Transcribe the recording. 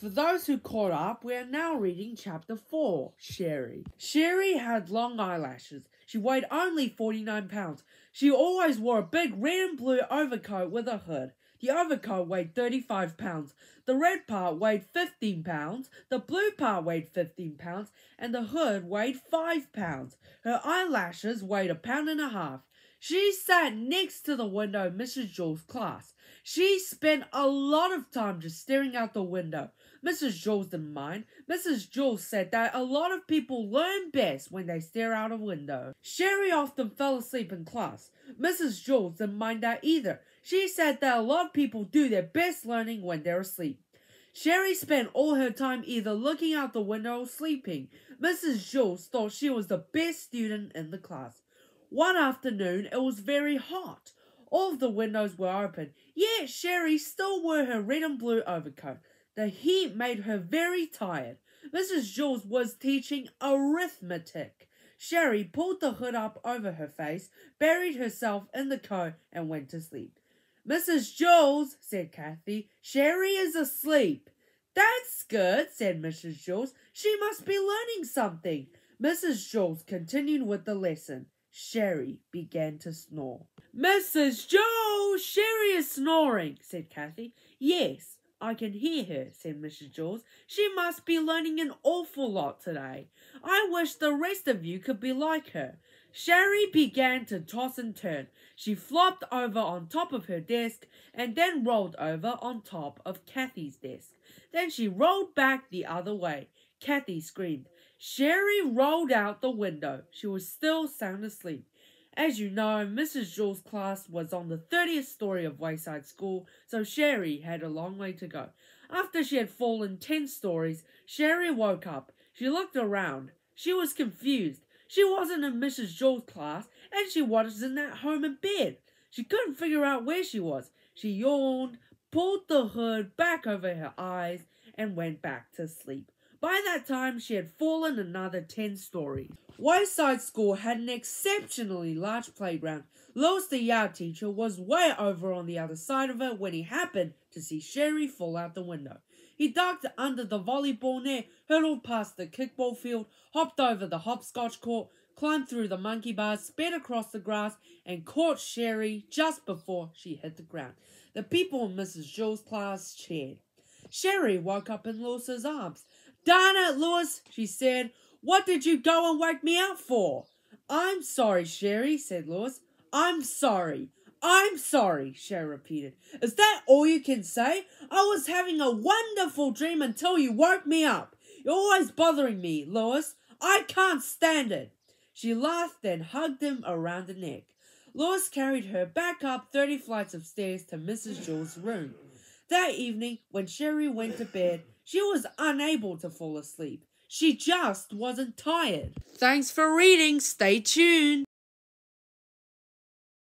For those who caught up, we are now reading Chapter 4, Sharie. Sharie had long eyelashes. She weighed only 49 pounds. She always wore a big red and blue overcoat with a hood. The overcoat weighed 35 pounds. The red part weighed 15 pounds. The blue part weighed 15 pounds. And the hood weighed 5 pounds. Her eyelashes weighed 1.5 pounds. She sat next to the window in Mrs. Jules' class. She spent a lot of time just staring out the window. Mrs. Jules didn't mind. Mrs. Jules said that a lot of people learn best when they stare out a window. Sharie often fell asleep in class. Mrs. Jules didn't mind that either. She said that a lot of people do their best learning when they're asleep. Sharie spent all her time either looking out the window or sleeping. Mrs. Jules thought she was the best student in the class. One afternoon, it was very hot. All of the windows were open, yet Sharie still wore her red and blue overcoat. The heat made her very tired. Mrs. Jules was teaching arithmetic. Sharie pulled the hood up over her face, buried herself in the coat, and went to sleep. "Mrs. Jules," said Kathy, "Sharie is asleep." "That's good," said Mrs. Jules. "She must be learning something." Mrs. Jules continued with the lesson. Sharie began to snore. "Mrs. Jules, Sharie is snoring," said Kathy. "Yes, I can hear her," said Mrs. Jules. "She must be learning an awful lot today. I wish the rest of you could be like her." Sharie began to toss and turn. She flopped over on top of her desk and then rolled over on top of Kathy's desk. Then she rolled back the other way. Kathy screamed. Sharie rolled out the window. She was still sound asleep. As you know, Mrs. Jules' class was on the 30th story of Wayside School, so Sharie had a long way to go. After she had fallen 10 stories, Sharie woke up. She looked around. She was confused. She wasn't in Mrs. Jules' class, and she wasn't at home in bed. She couldn't figure out where she was. She yawned, pulled the hood back over her eyes, and went back to sleep. By that time, she had fallen another 10 stories. Wayside School had an exceptionally large playground. Louis, the yard teacher, was way over on the other side of it when he happened to see Sharie fall out the window. He ducked under the volleyball net, hurtled past the kickball field, hopped over the hopscotch court, climbed through the monkey bars, sped across the grass, and caught Sharie just before she hit the ground. The people in Mrs. Jules' class cheered. Sharie woke up in Louis's arms. "Darn it, Louis," she said. "What did you go and wake me up for?" "I'm sorry, Sharie," said Louis. "I'm sorry. I'm sorry," Sharie repeated. "Is that all you can say? I was having a wonderful dream until you woke me up. You're always bothering me, Louis. I can't stand it." She laughed and hugged him around the neck. Louis carried her back up 30 flights of stairs to Mrs. Jules' room. That evening, when Sharie went to bed, she was unable to fall asleep. She just wasn't tired. Thanks for reading. Stay tuned.